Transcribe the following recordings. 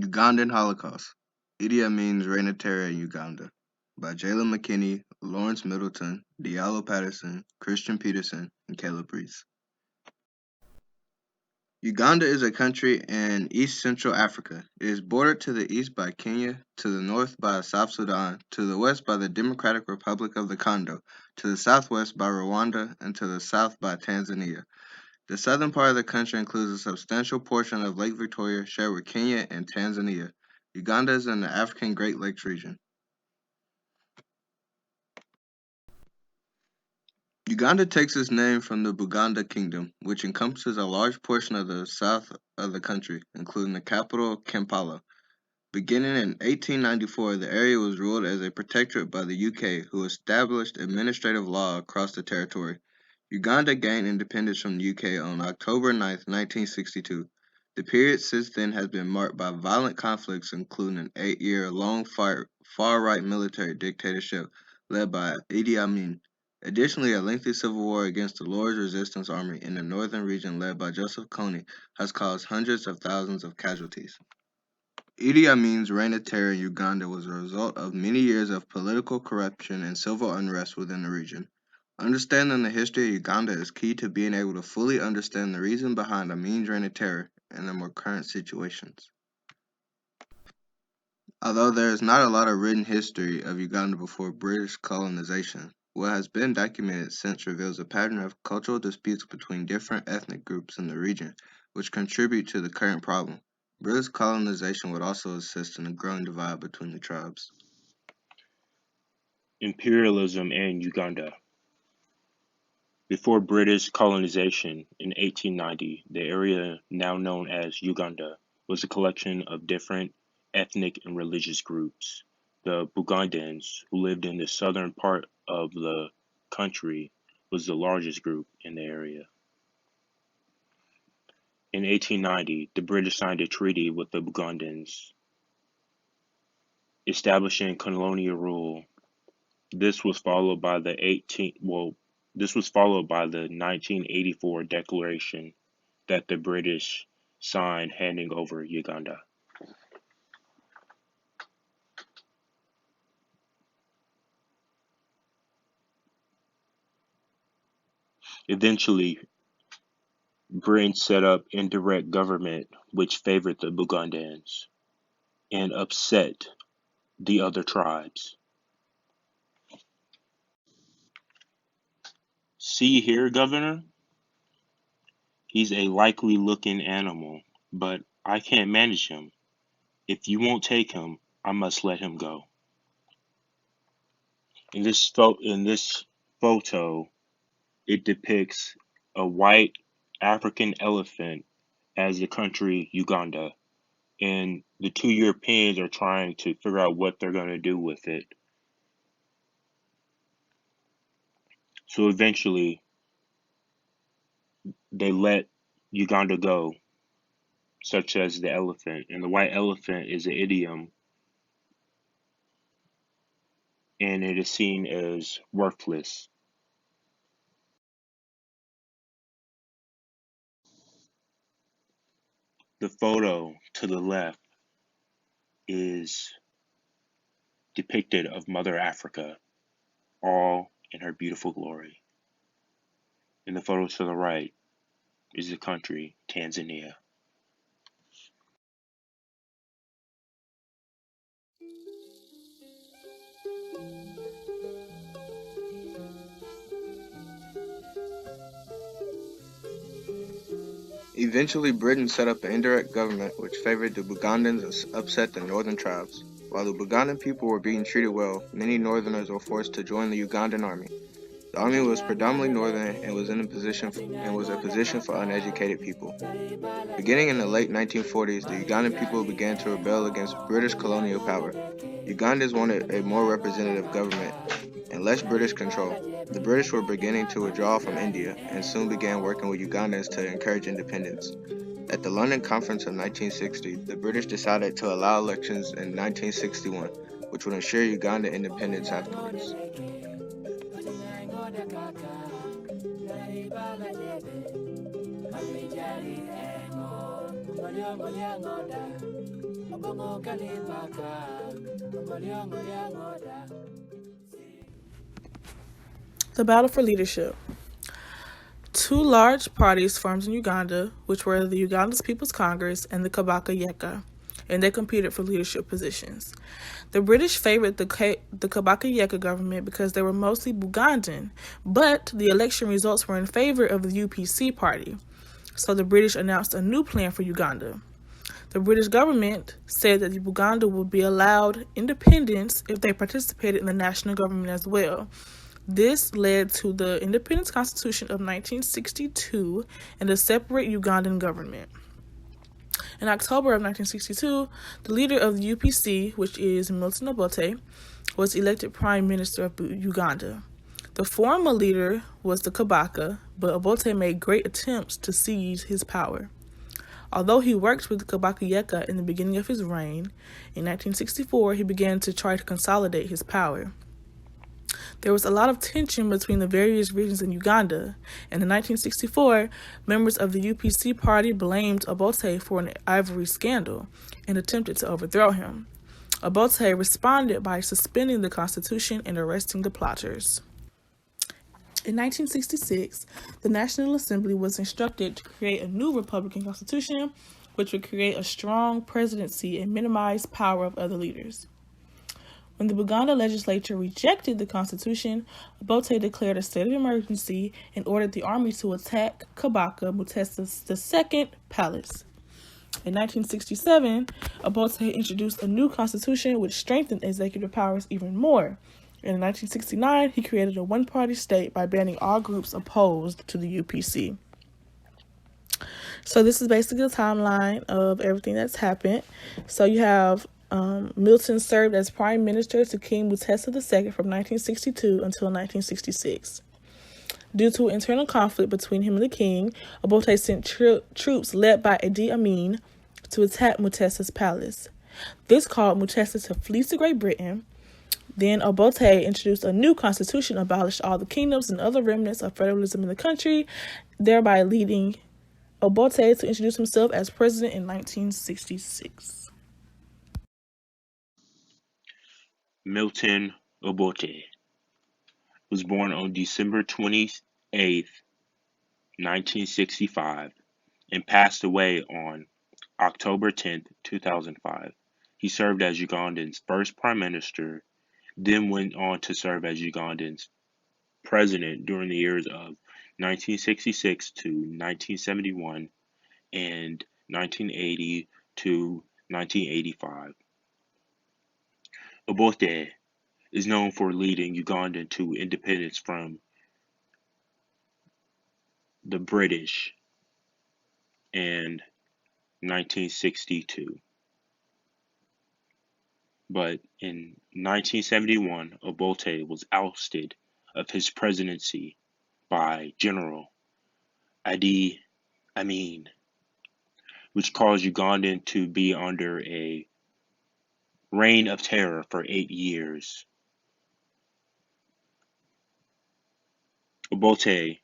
Ugandan Holocaust. Idi Amin's Reign of Terror in Uganda by Jalen McKinney, Lawrence Middleton, Diallo Patterson, Christian Peterson, and Caleb Reese. Uganda is a country in East Central Africa. It is bordered to the east by Kenya, to the north by South Sudan, to the west by the Democratic Republic of the Congo, to the southwest by Rwanda, and to the south by Tanzania. The southern part of the country includes a substantial portion of Lake Victoria shared with Kenya and Tanzania. Uganda is in the African Great Lakes region. Uganda takes its name from the Buganda Kingdom, which encompasses a large portion of the south of the country, including the capital, Kampala. Beginning in 1894, the area was ruled as a protectorate by the UK, who established administrative law across the territory. Uganda gained independence from the UK on October 9, 1962. The period since then has been marked by violent conflicts, including an 8-year-long far-right military dictatorship led by Idi Amin. Additionally, a lengthy civil war against the Lord's Resistance Army in the northern region led by Joseph Kony has caused hundreds of thousands of casualties. Idi Amin's reign of terror in Uganda was a result of many years of political corruption and civil unrest within the region. Understanding the history of Uganda is key to being able to fully understand the reason behind Amin's reign of terror and the more current situations. Although there is not a lot of written history of Uganda before British colonization, what has been documented since reveals a pattern of cultural disputes between different ethnic groups in the region, which contribute to the current problem. British colonization would also assist in the growing divide between the tribes. Imperialism in Uganda. Before British colonization in 1890, the area now known as Uganda was a collection of different ethnic and religious groups. The Bugandans, who lived in the southern part of the country, was the largest group in the area. In 1890, the British signed a treaty with the Bugandans, establishing colonial rule. This was followed by the 1984 declaration that the British signed handing over Uganda. Eventually, Britain set up indirect government which favored the Bugandans and upset the other tribes. See here, Governor, he's a likely looking animal, but I can't manage him. If you won't take him, I must let him go. In this photo, it depicts a white African elephant as the country Uganda, and the two Europeans are trying to figure out what they're going to do with it. So eventually, they let Uganda go, such as the elephant. And the white elephant is an idiom, and it is seen as worthless. The photo to the left is depicted of Mother Africa, all in her beautiful glory. And the photo to the right is the country, Tanzania. Eventually, Britain set up an indirect government which favored the Bugandans and upset the northern tribes. While the Bugandan people were being treated well, many northerners were forced to join the Ugandan army. The army was predominantly northern and was a position for uneducated people. Beginning in the late 1940s, the Ugandan people began to rebel against British colonial power. Ugandans wanted a more representative government and less British control. The British were beginning to withdraw from India and soon began working with Ugandans to encourage independence. At the London Conference of 1960, the British decided to allow elections in 1961, which would ensure Uganda independence afterwards. The battle for leadership. Two large parties formed in Uganda, which were the Uganda's People's Congress and the Kabaka Yeka, and they competed for leadership positions. The British favored the Kabaka Yeka government because they were mostly Bugandan, but the election results were in favor of the UPC party. So the British announced a new plan for Uganda. The British government said that Uganda would be allowed independence if they participated in the national government as well. This led to the Independence Constitution of 1962 and a separate Ugandan government. In October of 1962, the leader of the UPC, which is Milton Obote, was elected Prime Minister of Uganda. The former leader was the Kabaka, but Obote made great attempts to seize his power. Although he worked with the Kabaka Yeka in the beginning of his reign, in 1964 he began to try to consolidate his power. There was a lot of tension between the various regions in Uganda, and in 1964, members of the UPC party blamed Obote for an ivory scandal and attempted to overthrow him. Obote responded by suspending the constitution and arresting the plotters. In 1966, the National Assembly was instructed to create a new Republican constitution, which would create a strong presidency and minimize power of other leaders. When the Buganda legislature rejected the constitution, Obote declared a state of emergency and ordered the army to attack Kabaka Mutesa's II palace. In 1967, Obote introduced a new constitution which strengthened executive powers even more. And in 1969, he created a one-party state by banning all groups opposed to the UPC. So this is basically the timeline of everything that's happened. So you have Milton served as prime minister to King Mutesa II from 1962 until 1966. Due to internal conflict between him and the king, Obote sent troops led by Amin to attack Mutesa's palace. This caused Mutesa to flee to Great Britain. Then Obote introduced a new constitution, abolished all the kingdoms and other remnants of federalism in the country, thereby leading Obote to introduce himself as president in 1966. Milton Obote was born on December 28, 1965, and passed away on October 10, 2005. He served as Ugandan's first prime minister, then went on to serve as Ugandan's president during the years of 1966 to 1971 and 1980 to 1985. Obote is known for leading Uganda to independence from the British in 1962. But in 1971, Obote was ousted of his presidency by General Idi Amin, which caused Ugandan to be under a reign of terror for 8 years. Obote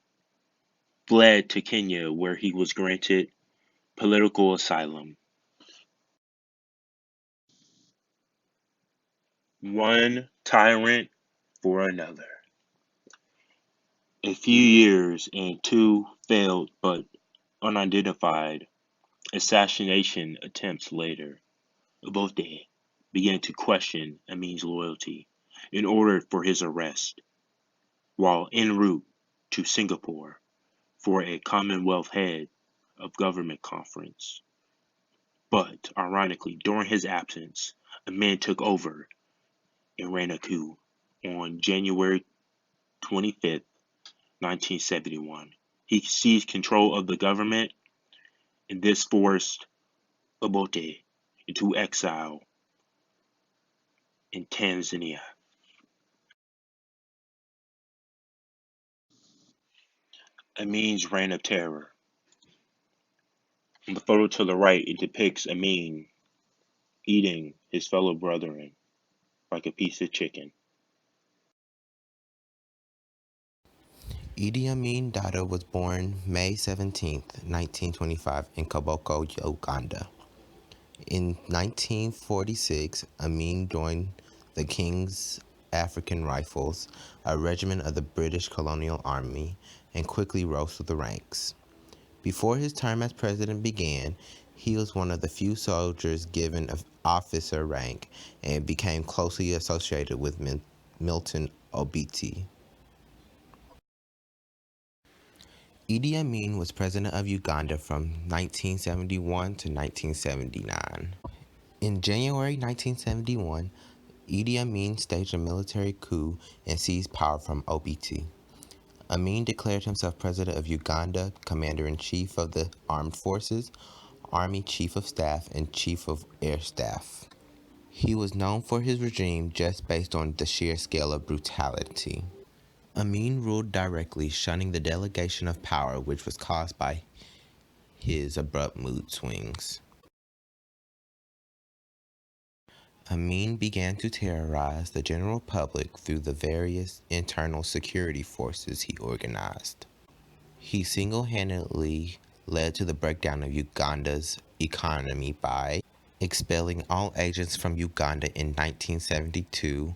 fled to Kenya, where he was granted political asylum. One tyrant for another. A few years and two failed but unidentified assassination attempts later, Obote began to question Amin's loyalty and ordered for his arrest while en route to Singapore for a Commonwealth Head of Government conference. But, ironically, during his absence, Amin took over and ran a coup on January 25, 1971. He seized control of the government, and this forced Obote into exile in Tanzania. Amin's reign of terror. In the photo to the right, it depicts Amin eating his fellow brethren like a piece of chicken. Idi Amin Dada was born May 17, 1925 in Koboko, Uganda. In 1946, Amin joined the King's African Rifles, a regiment of the British colonial army, and quickly rose through the ranks. Before his term as president began, he was one of the few soldiers given an officer rank and became closely associated with Milton Obote. Idi Amin was president of Uganda from 1971 to 1979. In January 1971, Idi Amin staged a military coup and seized power from Obote. Amin declared himself president of Uganda, commander-in-chief of the armed forces, army chief of staff, and chief of air staff. He was known for his regime just based on the sheer scale of brutality. Amin ruled directly, shunning the delegation of power which was caused by his abrupt mood swings. Amin began to terrorize the general public through the various internal security forces he organized. He single-handedly led to the breakdown of Uganda's economy by expelling all agents from Uganda in 1972,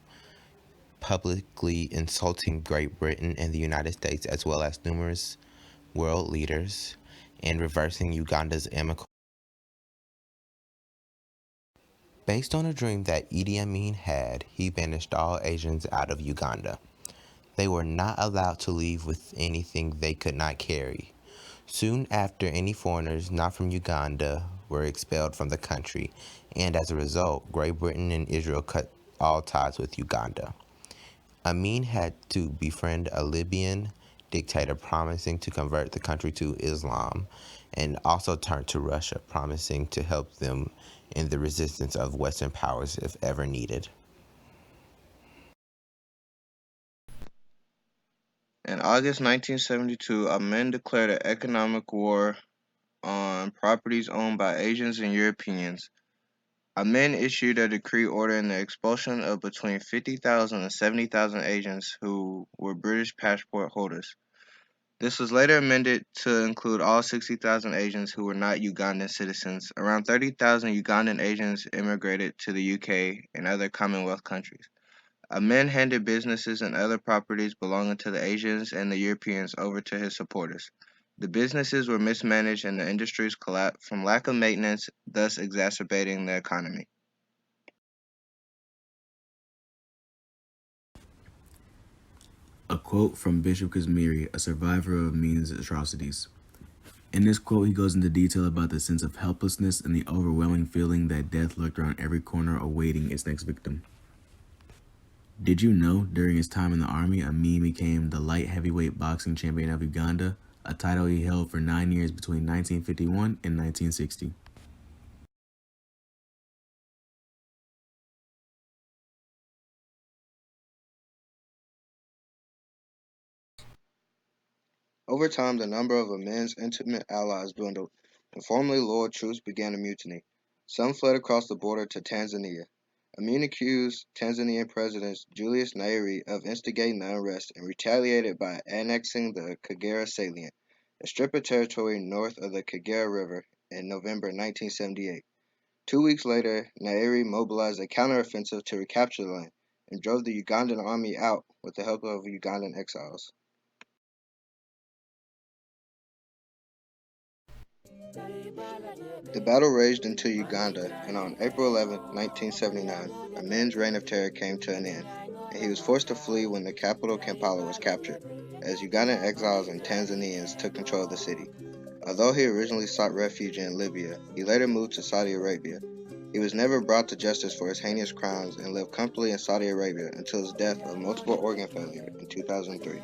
publicly insulting Great Britain and the United States as well as numerous world leaders, and reversing Uganda's amicable. Based on a dream that Idi Amin had, he banished all Asians out of Uganda. They were not allowed to leave with anything they could not carry. Soon after, any foreigners not from Uganda were expelled from the country, and as a result, Great Britain and Israel cut all ties with Uganda. Amin had to befriend a Libyan dictator promising to convert the country to Islam, and also turned to Russia, promising to help them in the resistance of Western powers if ever needed. In August 1972, Amin declared an economic war on properties owned by Asians and Europeans. Amin issued a decree ordering the expulsion of between 50,000 and 70,000 Asians who were British passport holders. This was later amended to include all 60,000 Asians who were not Ugandan citizens. Around 30,000 Ugandan Asians immigrated to the UK and other Commonwealth countries. Amin handed businesses and other properties belonging to the Asians and the Europeans over to his supporters. The businesses were mismanaged and the industries collapsed from lack of maintenance, thus exacerbating the economy. A quote from Bishop Kazimiri, a survivor of Amin's atrocities. In this quote, he goes into detail about the sense of helplessness and the overwhelming feeling that death lurked around every corner awaiting its next victim. Did you know, during his time in the army, Amin became the light heavyweight boxing champion of Uganda, a title he held for 9 years between 1951 and 1960. Over time, the number of Amin's intimate allies dwindled, and formerly loyal troops began to mutiny. Some fled across the border to Tanzania. Amin accused Tanzanian President Julius Nyerere of instigating the unrest and retaliated by annexing the Kagera salient, a strip of territory north of the Kagera River, in November 1978. 2 weeks later, Nyerere mobilized a counteroffensive to recapture the land and drove the Ugandan army out with the help of Ugandan exiles. The battle raged into Uganda, and on April 11, 1979, Amin's reign of terror came to an end, and he was forced to flee when the capital Kampala was captured, as Ugandan exiles and Tanzanians took control of the city. Although he originally sought refuge in Libya, he later moved to Saudi Arabia. He was never brought to justice for his heinous crimes and lived comfortably in Saudi Arabia until his death of multiple organ failure in 2003.